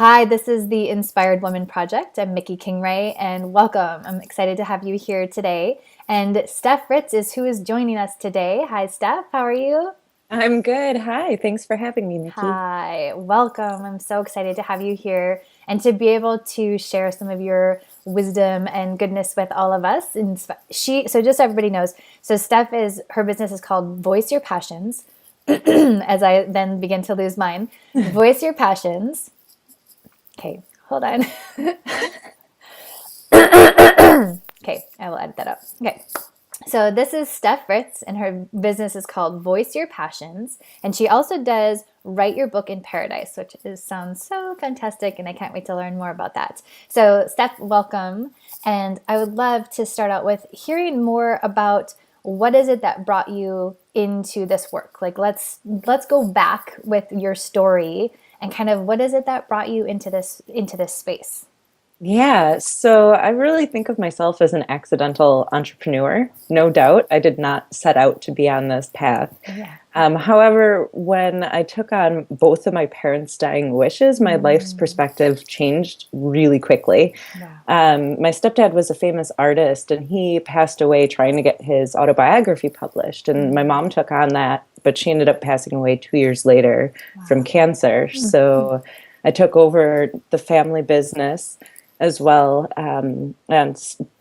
Hi, this is the Inspired Woman Project. I'm Mikki Kingrey, and welcome. I'm excited to have you here today. And Steph Ritz is who is joining us today. Hi, Steph. How are you? I'm good. Hi. Thanks for having me, Nikki. Hi, welcome. I'm so excited to have you here and to be able to share some of your wisdom and goodness with all of us. And so just so everybody knows, so Steph is her business is called Voice Your Passions. As I then begin to lose mine, Voice Your Passions. Okay, hold on. Okay, I will edit that up. Okay. So this is Steph Ritz, and her business is called Voice Your Passions. And she also does Write Your Book in Paradise, which sounds so fantastic, and I can't wait to learn more about that. So Steph, welcome. And I would love to start out with hearing more about what is it that brought you into this work? Like let's go back with your story and kind of what is it that brought you into this space? Yeah, so I really think of myself as an accidental entrepreneur. No doubt, I did not set out to be on this path. Yeah. However, when I took on both of my parents' dying wishes, my life's Mm, perspective changed really quickly. wow. My stepdad was a famous artist, and he passed away trying to get his autobiography published. And my Mm, mom took on that, but she ended up passing away 2 years later from wow. cancer. Mhm. So I took over the family business as well,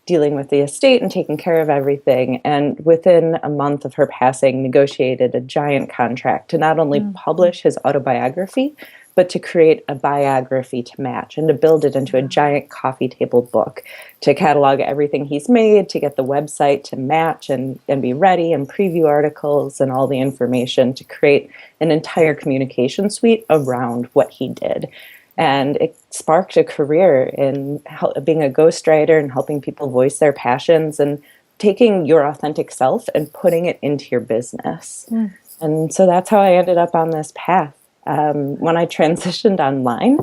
dealing with the estate and taking care of everything. And within a month of her passing, negotiated a giant contract to not only Mm, publish his autobiography, but to create a biography to match and to build it into a wow. giant coffee table book to catalog everything he's made, to get the website to match and be ready, and preview articles and all the information to create an entire communication suite around what he did. And it sparked a career in being a ghostwriter and helping people voice their passions and taking your authentic self and putting it into your business. Mm, And so that's how I ended up on this path. When I transitioned online,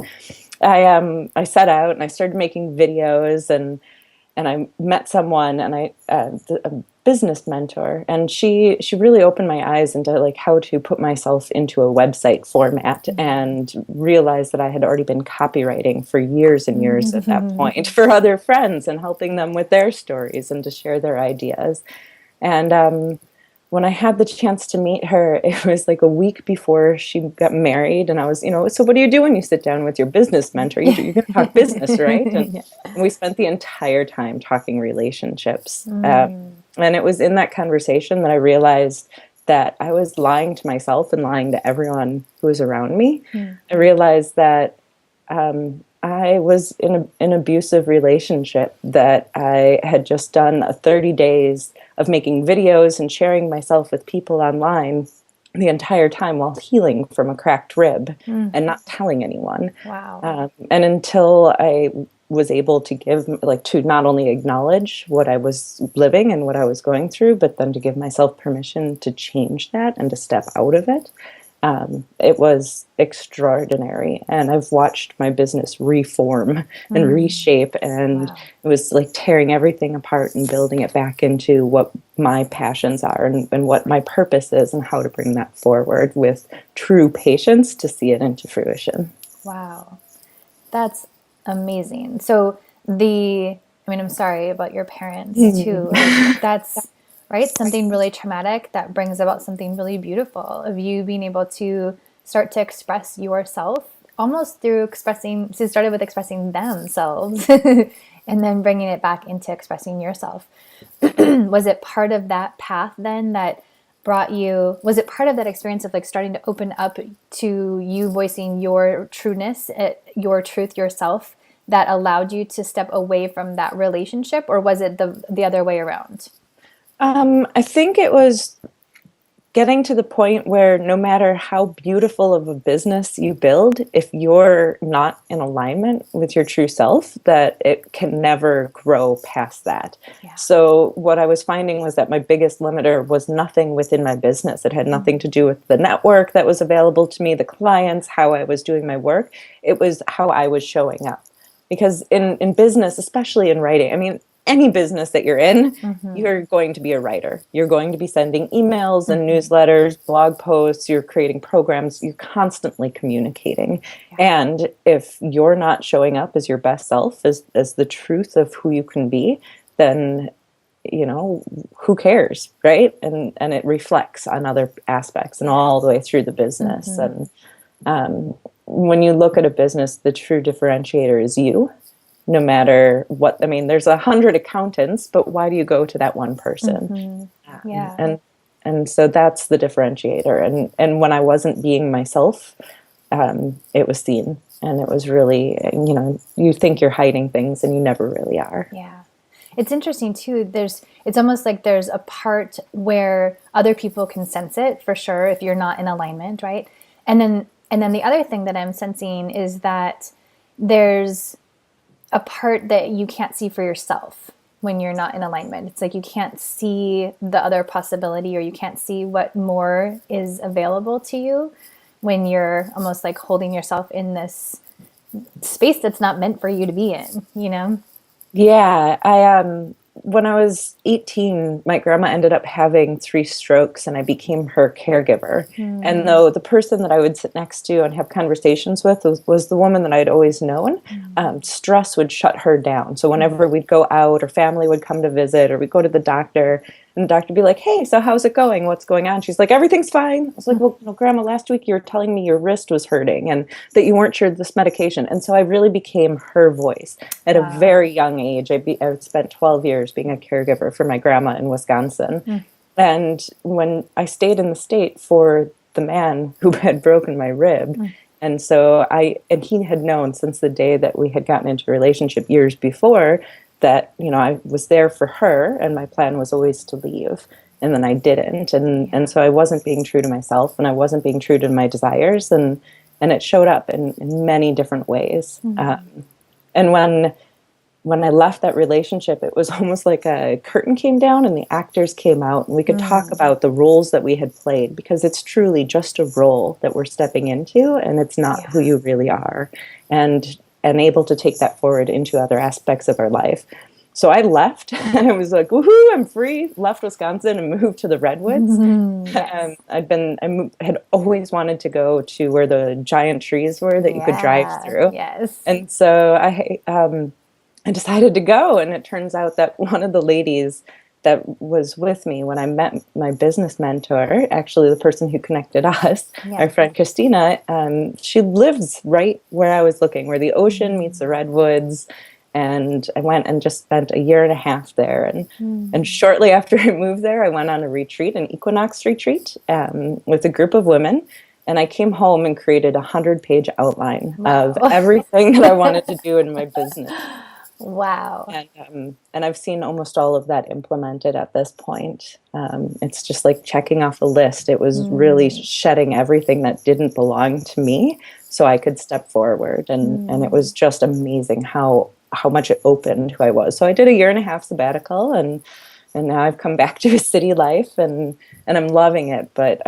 I set out and I started making videos, and I met someone, and a business mentor, and she really opened my eyes into like how to put myself into a website format, and realized that I had already been copywriting for years and years at that mm. point for other friends and helping them with their stories and to share their ideas. And when I had the chance to meet her, it was like a week before she got married. And I was, so what do you do when you sit down with your business mentor? You're going to talk business, right? And Yeah. we spent the entire time talking relationships. Mm, And it was in that conversation that I realized that I was lying to myself and lying to everyone who was around me. mm, I realized that I was in an abusive relationship, that I had just done a 30 days of making videos and sharing myself with people online the entire time while healing from a cracked rib mm. and not telling anyone. Wow. And until I was able to to not only acknowledge what I was living and what I was going through, but then to give myself permission to change that and to step out of it, it was extraordinary. And I've watched my business reform and Mm, reshape, and wow. it was like tearing everything apart and building it back into what my passions are, and what my purpose is, and how to bring that forward with true patience to see it into fruition. Wow. That's amazing. So I'm sorry about your parents too. Like that's right, something really traumatic that brings about something really beautiful of you being able to start to express yourself almost through expressing, so it started with expressing themselves and then bringing it back into expressing yourself. Was it part of that path then that was it part of that experience of like starting to open up to you voicing your trueness, your truth yourself, that allowed you to step away from that relationship, or was it the other way around? I think it was getting to the point where no matter how beautiful of a business you build, if you're not in alignment with your true self, that it can never grow past that. Yeah. So what I was finding was that my biggest limiter was nothing within my business. It had Mm, nothing to do with the network that was available to me, the clients, how I was doing my work. It was how I was showing up. Because in business, especially in writing, I mean, any business that you're in, Mm-hmm. you're going to be a writer. You're going to be sending emails and newsletters, blog posts, you're creating programs, you're constantly communicating. Yeah. And if you're not showing up as your best self, as the truth of who you can be, then, you know, who cares, right? And it reflects on other aspects and all the way through the business. And when you look at a business, the true differentiator is you. No matter what, I mean, there's 100 accountants, but why do you go to that one person? Yeah. And so that's the differentiator. And when I wasn't being myself, it was seen, and it was really, you know, you think you're hiding things and you never really are. Yeah. It's interesting too. It's almost like there's a part where other people can sense it for sure if you're not in alignment, right? And then the other thing that I'm sensing is that there's a part that you can't see for yourself when you're not in alignment. It's like you can't see the other possibility, or you can't see what more is available to you when you're almost like holding yourself in this space that's not meant for you to be in, you know? Yeah, when I was 18, my grandma ended up having 3 strokes, and I became her caregiver. And though the person that I would sit next to and have conversations with was the woman that I'd always known, stress would shut her down. So whenever we'd go out, or family would come to visit, or we'd go to the doctor, and the doctor would be like, "Hey, so how's it going? What's going on?" She's like, "Everything's fine." I was like, "Well, you know, Grandma, last week you were telling me your wrist was hurting and that you weren't sure of this medication." And so I really became her voice at a very young age. I spent 12 years being a caregiver for my grandma in Wisconsin. And when I stayed in the state for the man who had broken my rib, and so and he had known since the day that we had gotten into a relationship years before that, you know, I was there for her, and my plan was always to leave. And then I didn't. And so I wasn't being true to myself, and I wasn't being true to my desires. And it showed up in many different ways. And when I left that relationship, it was almost like a curtain came down and the actors came out, and we could talk about the roles that we had played, because it's truly just a role that we're stepping into, and it's not who you really are, and able to take that forward into other aspects of our life. So I left, and I was like, woohoo, I'm free, left Wisconsin and moved to the Redwoods. I had always wanted to go to where the giant trees were that you could drive through. Yes. And so I decided to go, and it turns out that one of the ladies that was with me when I met my business mentor, actually the person who connected us, our friend Christina, she lives right where I was looking, where the ocean meets the redwoods. And I went and just spent a year and a half there. And shortly after I moved there, I went on a retreat, an equinox retreat, with a group of women. And I came home and created a 100-page outline of everything that I wanted to do in my business. Wow. And I've seen almost all of that implemented at this point. It's just like checking off a list. It was really shedding everything that didn't belong to me so I could step forward. And it was just amazing how much it opened who I was. So I did a year and a half sabbatical, and now I've come back to a city life, and I'm loving it. But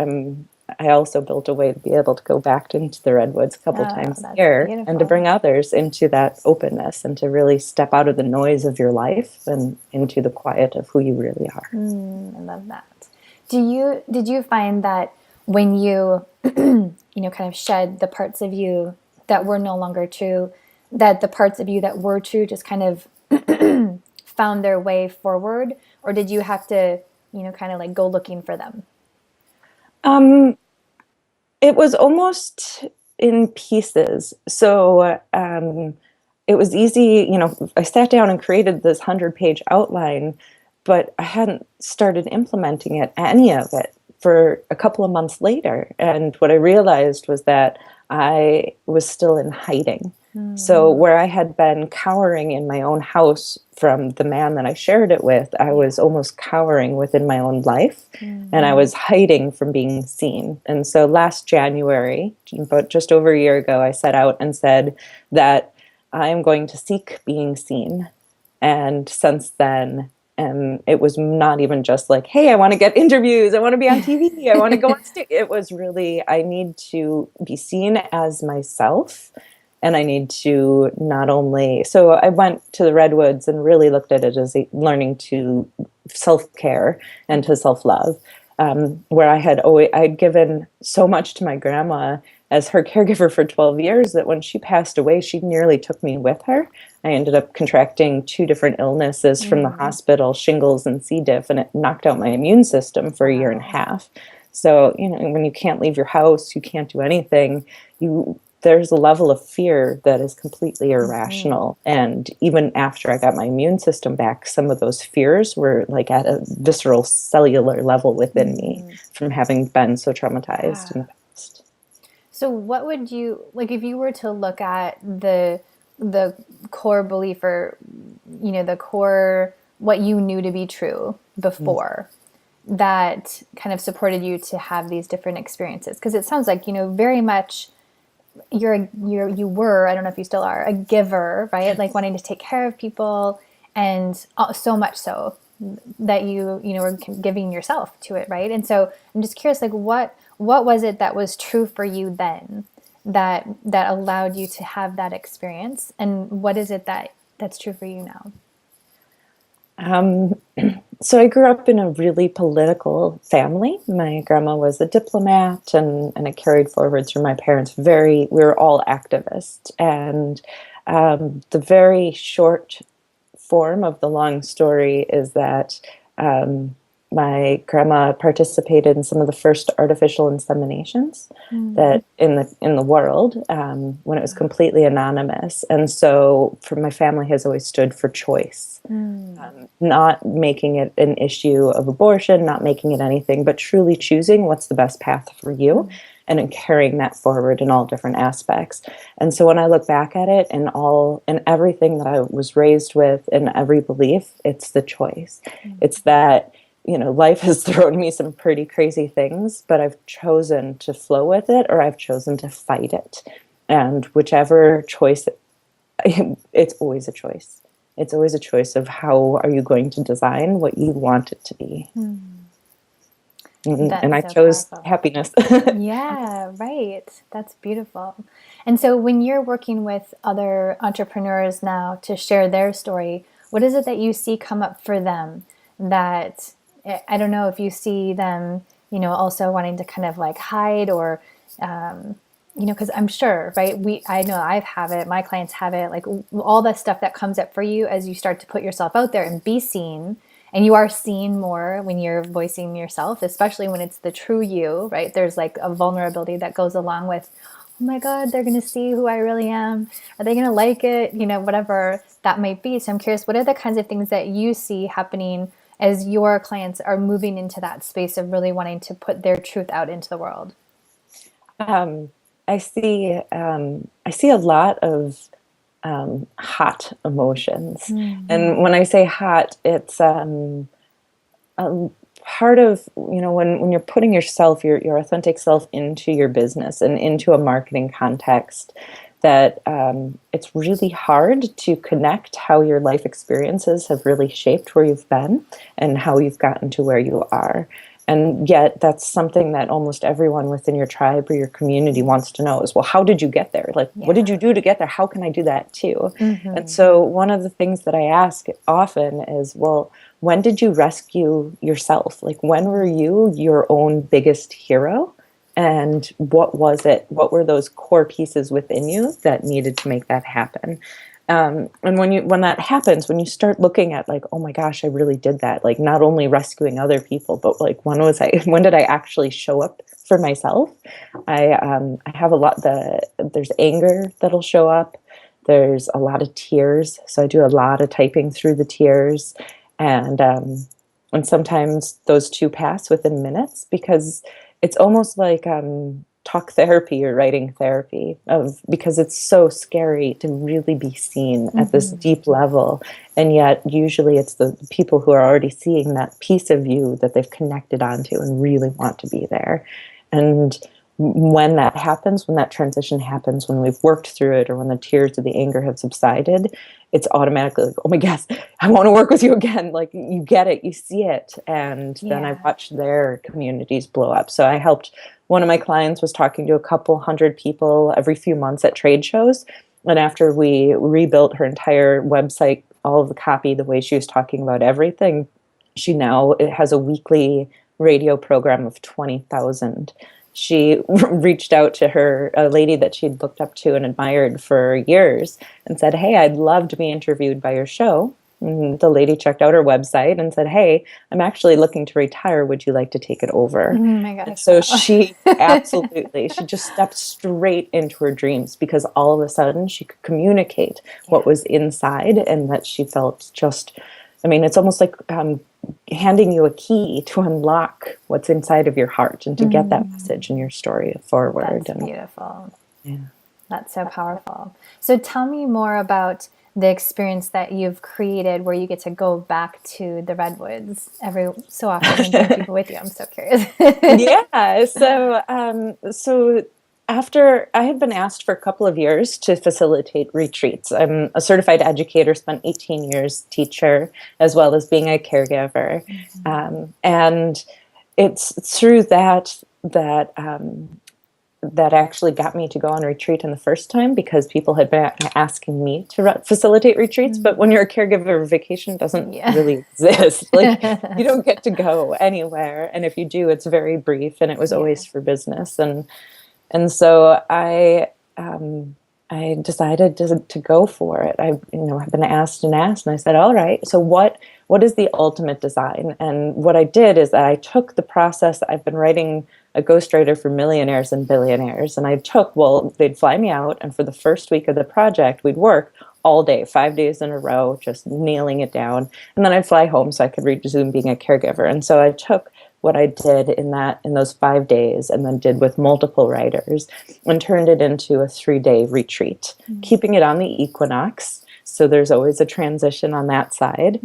I also built a way to be able to go back into the redwoods a couple times a year, and to bring others into that openness, and to really step out of the noise of your life and into the quiet of who you really are. I love that. Did you find that when you kind of shed the parts of you that were no longer true, that the parts of you that were true just kind of found their way forward, or did you have to kind of like go looking for them? It was almost in pieces. So it was easy, I sat down and created this 100-page outline, but I hadn't started implementing any of it for a couple of months later. And what I realized was that I was still in hiding. So where I had been cowering in my own house from the man that I shared it with, I was almost cowering within my own life, and I was hiding from being seen. And so last January, about just over a year ago, I set out and said that I am going to seek being seen. And since then, it was not even just like, hey, I want to get interviews, I want to be on TV, I want to go on stage. It was really, I need to be seen as myself, And I need to not only, so I went to the Redwoods and really looked at it as learning to self-care and to self-love, where I'd given so much to my grandma as her caregiver for 12 years that when she passed away, she nearly took me with her. I ended up contracting 2 different illnesses from the hospital, shingles and C. diff, and it knocked out my immune system for a year and a half. So, when you can't leave your house, you can't do anything, there's a level of fear that is completely irrational. And even after I got my immune system back, some of those fears were like at a visceral cellular level within me from having been so traumatized in the past. So what would you, like, if you were to look at the core belief, or, the core, what you knew to be true before, that kind of supported you to have these different experiences? Because it sounds like, very much you were, I don't know if you still are, a giver, right? Like wanting to take care of people, and so much so that you were giving yourself to it, right? And so I'm just curious, like what was it that was true for you then that allowed you to have that experience, and what is it that's true for you now? So I grew up in a really political family. My grandma was a diplomat, and it carried forward through my parents. We were all activists. And the very short form of the long story is that my grandma participated in some of the first artificial inseminations that in the world, when it was completely anonymous. And so for my family has always stood for choice, not making it an issue of abortion, not making it anything, but truly choosing what's the best path for you, and in carrying that forward in all different aspects. And so when I look back at it and everything that I was raised with and every belief, it's the choice. It's that, life has thrown me some pretty crazy things, but I've chosen to flow with it, or I've chosen to fight it. And whichever choice, it's always a choice. It's always a choice of how are you going to design what you want it to be. And I chose happiness. Yeah, right. That's beautiful. And so when you're working with other entrepreneurs now to share their story, what is it that you see come up for them that, I don't know if you see them, also wanting to kind of like hide, or, because I'm sure, right? I know I've have it, my clients have it, like all the stuff that comes up for you as you start to put yourself out there and be seen. And you are seen more when you're voicing yourself, especially when it's the true you, right? There's like a vulnerability that goes along with, oh my God, they're going to see who I really am. Are they going to like it? Whatever that might be. So I'm curious, what are the kinds of things that you see happening as your clients are moving into that space of really wanting to put their truth out into the world? I see a lot of hot emotions. And when I say hot, it's part of, when you're putting yourself, your authentic self into your business and into a marketing context, that it's really hard to connect how your life experiences have really shaped where you've been and how you've gotten to where you are. And yet that's something that almost everyone within your tribe or your community wants to know is, well, how did you get there? Like, what did you do to get there? How can I do that too? And so one of the things that I ask often is, well, when did you rescue yourself? Like, when were you your own biggest hero? And what was it? What were those core pieces within you that needed to make that happen? And when that happens, when you start looking at like, oh my gosh, I really did that. Like not only rescuing other people, but like when did I actually show up for myself? I have a lot. There's anger that'll show up. There's a lot of tears. So I do a lot of typing through the tears, and sometimes those two pass within minutes, because it's almost like talk therapy or writing therapy, because it's so scary to really be seen at this deep level. And yet usually it's the people who are already seeing that piece of you that they've connected onto and really want to be there. And when that happens, when that transition happens, when we've worked through it, or when the tears of the anger have subsided, it's automatically like, oh my gosh, I want to work with you again. Like you get it, you see it. And then I watch their communities blow up. So I helped, one of my clients was talking to a couple hundred people every few months at trade shows. And after we rebuilt her entire website, all of the copy, the way she was talking about everything, she now has a weekly radio program of 20,000. She reached out to her, a lady that she'd looked up to and admired for years, and said, "Hey, I'd love to be interviewed by your show." And the lady checked out her website and said, "Hey, I'm actually looking to retire. Would you like to take it over?" Oh my And gosh. so Wow. she absolutely, she just stepped straight into her dreams because all of a sudden she could communicate what was inside, and that she felt just, I mean, it's almost like handing you a key to unlock what's inside of your heart and to get that message and your story forward. That's beautiful. Yeah. That's so powerful. So tell me more about the experience that you've created where you get to go back to the redwoods every so often and bring people with you. I'm so curious. Yeah. So after I had been asked for a couple of years to facilitate retreats, I'm a certified educator, spent 18 years teacher, as well as being a caregiver. And it's through that actually got me to go on retreat in the first time, because people had been asking me to facilitate retreats. But when you're a caregiver, vacation doesn't really exist. Like, you don't get to go anywhere. And if you do, it's very brief, and it was always for business. And so I decided to go for it. I've been asked and asked, and I said, all right, so what is the ultimate design? And what I did is that I took the process. I've been writing a ghostwriter for millionaires and billionaires, and they'd fly me out, and for the first week of the project, we'd work all day, 5 days in a row, just nailing it down. And then I'd fly home so I could resume being a caregiver. And so I took what I did in those 5 days, and then did with multiple writers, and turned it into a 3-day retreat, keeping it on the equinox. So there's always a transition on that side,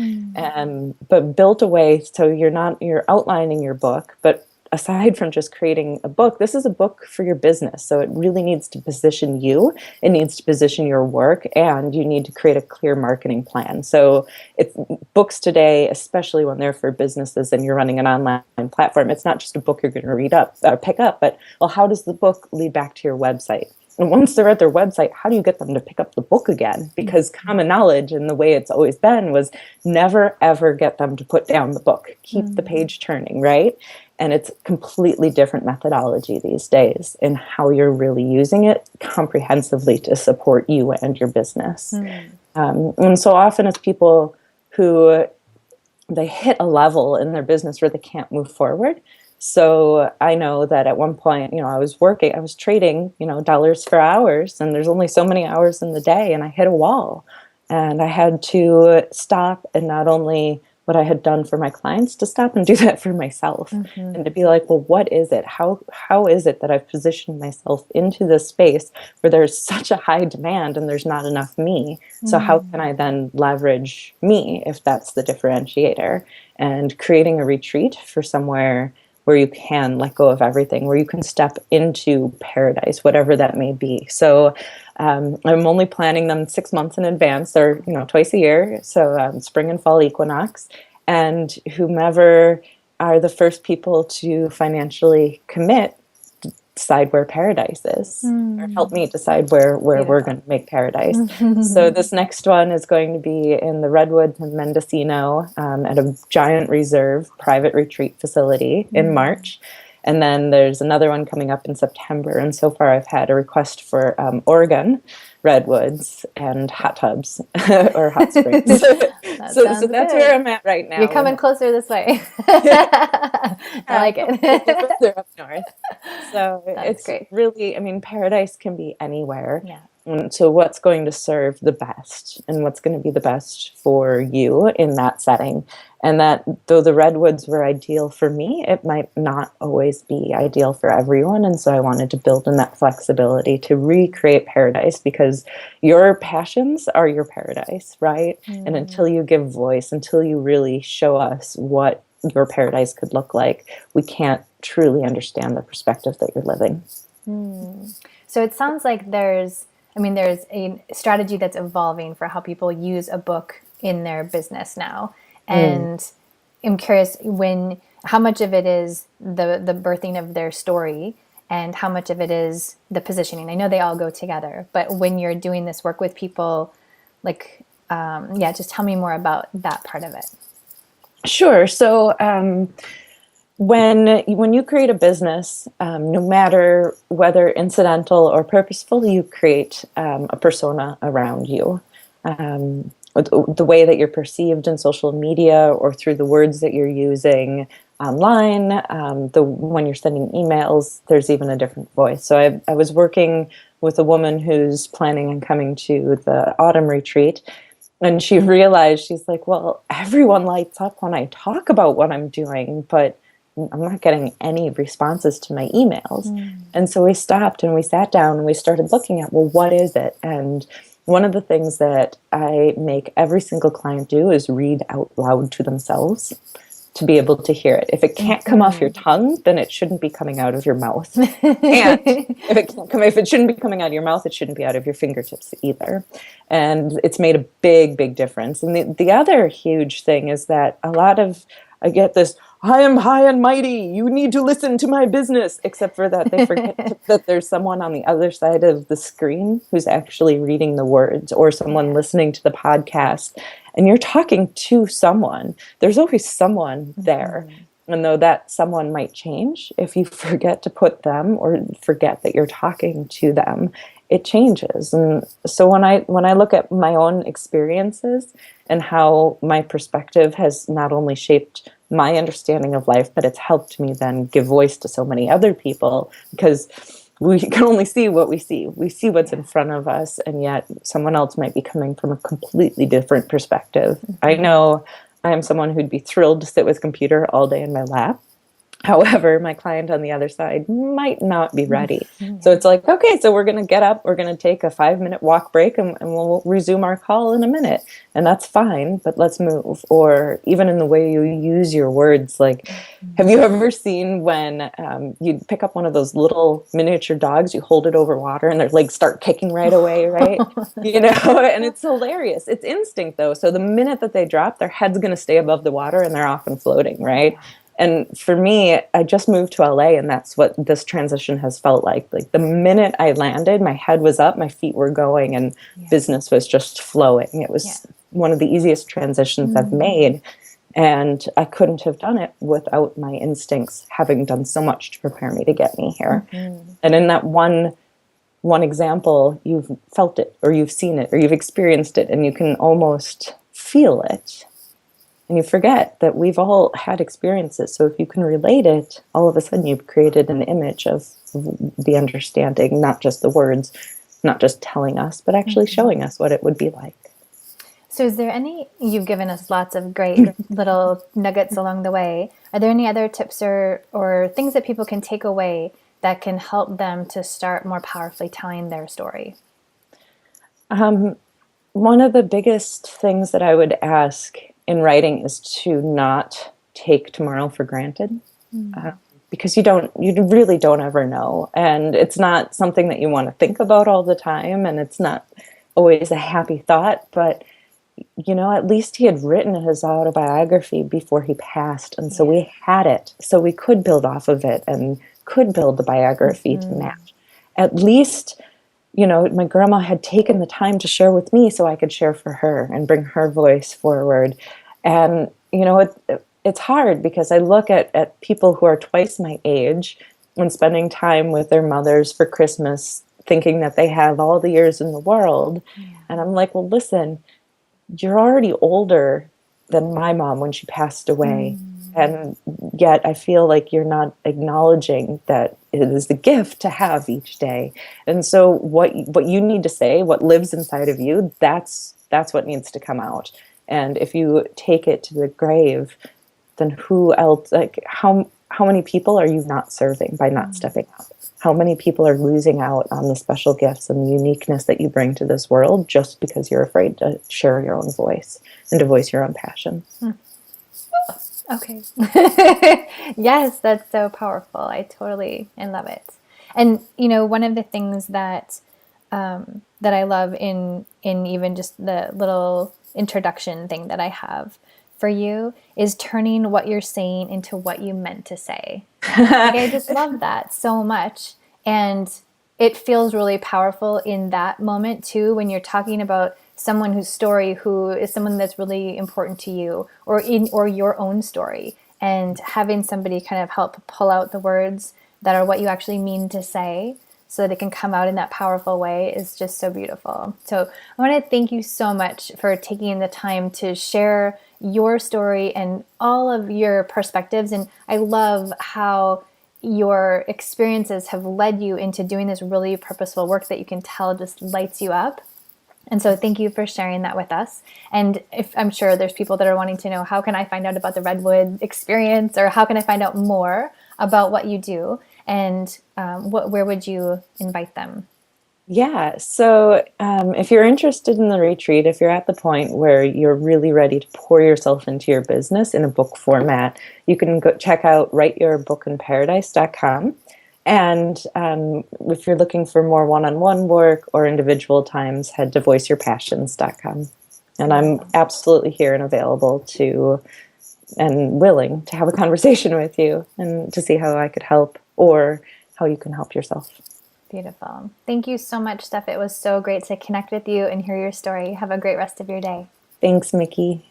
but built a way so you're outlining your book, but aside from just creating a book, this is a book for your business. So it really needs to position you, it needs to position your work, and you need to create a clear marketing plan. So books today, especially when they're for businesses and you're running an online platform, it's not just a book you're going to pick up, but how does the book lead back to your website? And once they're at their website, how do you get them to pick up the book again? Because common knowledge, and the way it's always been, was never, ever get them to put down the book. Keep the page turning, right? And it's completely different methodology these days in how you're really using it comprehensively to support you and your business. And so often it's people who they hit a level in their business where they can't move forward. So I know that at one point, I was trading, dollars for hours, and there's only so many hours in the day, and I hit a wall, and I had to stop, and not only what I had done for my clients, to stop and do that for myself, and to be like, well, what is it? How is it that I've positioned myself into this space where there's such a high demand and there's not enough me? So how can I then leverage me, if that's the differentiator? And creating a retreat for somewhere where you can let go of everything, where you can step into paradise, whatever that may be. So I'm only planning them 6 months in advance. They're twice a year, so spring and fall equinox. And whomever are the first people to financially commit decide where paradise is, or help me decide where we're going to make paradise. So this next one is going to be in the Redwoods in Mendocino, at a giant reserve private retreat facility in March. And then there's another one coming up in September. And so far I've had a request for Oregon redwoods and hot tubs or hot springs. So that's where I'm at right now. You're coming closer this way. I like it. Further up north. So That's it's great. really, paradise can be anywhere. Yeah. And so what's going to serve the best, and what's going to be the best for you in that setting? And that though the redwoods were ideal for me, it might not always be ideal for everyone. And so I wanted to build in that flexibility to recreate paradise, because your passions are your paradise, right? And until you give voice, until you really show us what your paradise could look like, we can't truly understand the perspective that you're living. So it sounds like there's a strategy that's evolving for how people use a book in their business now. And I'm curious how much of it is the birthing of their story, and how much of it is the positioning. I know they all go together, but when you're doing this work with people, like, yeah, just tell me more about that part of it. Sure. So when you create a business, no matter whether incidental or purposeful, you create a persona around you. The way that you're perceived in social media or through the words that you're using online, when you're sending emails, there's even a different voice. So I was working with a woman who's planning on coming to the autumn retreat, and she realized, she's like, well, everyone lights up when I talk about what I'm doing, but I'm not getting any responses to my emails. And so we stopped and we sat down and we started looking at, well, what is it? And one of the things that I make every single client do is read out loud to themselves to be able to hear it. If it can't come off your tongue, then it shouldn't be coming out of your mouth. And if it shouldn't be coming out of your mouth, it shouldn't be out of your fingertips either. And it's made a big, big difference. And the other huge thing is that I get this, I am high and mighty, you need to listen to my business, except for that they forget that there's someone on the other side of the screen who's actually reading the words, or someone listening to the podcast, and you're talking to someone. There's always someone there. And though that someone might change, if you forget to put them or forget that you're talking to them, it changes. And so when I look at my own experiences and how my perspective has not only shaped my understanding of life, but it's helped me then give voice to so many other people, because we can only see what we see. We see what's in front of us, and yet someone else might be coming from a completely different perspective. I know I am someone who'd be thrilled to sit with a computer all day in my lap. However, my client on the other side might not be ready. So it's like, okay, so we're going to get up, we're going to take a 5-minute walk break, and we'll resume our call in a minute. And that's fine, but let's move. Or even in the way you use your words, like, have you ever seen when you pick up one of those little miniature dogs, you hold it over water and their legs start kicking right away, right? And it's hilarious. It's instinct though. So the minute that they drop, their head's going to stay above the water and they're off and floating, right? And for me, I just moved to LA, and that's what this transition has felt like. Like the minute I landed, my head was up, my feet were going, and business was just flowing. It was one of the easiest transitions I've made. And I couldn't have done it without my instincts having done so much to prepare me to get me here. And in that one example, you've felt it, or you've seen it, or you've experienced it, and you can almost feel it. And you forget that we've all had experiences. So if you can relate it, all of a sudden you've created an image of the understanding, not just the words, not just telling us, but actually showing us what it would be like. So is there you've given us lots of great little nuggets along the way. Are there any other tips or things that people can take away that can help them to start more powerfully telling their story? One of the biggest things that I would ask in writing is to not take tomorrow for granted, because you really don't ever know. And it's not something that you want to think about all the time. And it's not always a happy thought, but at least he had written his autobiography before he passed. And so we had it, so we could build off of it and could build the biography to match. At least, my grandma had taken the time to share with me so I could share for her and bring her voice forward. And, it's hard because I look at people who are twice my age and spending time with their mothers for Christmas, thinking that they have all the years in the world. And I'm like, well, listen, you're already older than my mom when she passed away. And yet I feel like you're not acknowledging that it is the gift to have each day. And so what you need to say, what lives inside of you, that's what needs to come out. And if you take it to the grave, then who else, like how many people are you not serving by not stepping up? How many people are losing out on the special gifts and the uniqueness that you bring to this world just because you're afraid to share your own voice and to voice your own passion? Okay. Yes, that's so powerful. I love it. And, one of the things that I love in even just the little introduction thing that I have for you is turning what you're saying into what you meant to say. Like, I just love that so much. And it feels really powerful in that moment too, when you're talking about someone whose story, who is someone that's really important to you, or your own story, and having somebody kind of help pull out the words that are what you actually mean to say, so that it can come out in that powerful way, is just so beautiful. So I want to thank you so much for taking the time to share your story and all of your perspectives. And I love how your experiences have led you into doing this really purposeful work that you can tell just lights you up. And so thank you for sharing that with us. And if I'm sure there's people that are wanting to know, how can I find out about the Redwood experience, or how can I find out more about what you do? And where would you invite them? Yeah. So if you're interested in the retreat, if you're at the point where you're really ready to pour yourself into your business in a book format, you can go check out writeyourbookinparadise.com. And if you're looking for more one-on-one work or individual times, head to voiceyourpassions.com. And I'm absolutely here and available to, and willing to have a conversation with you and to see how I could help, or how you can help yourself. Beautiful. Thank you so much, Steph. It was so great to connect with you and hear your story. Have a great rest of your day. Thanks, Mikki.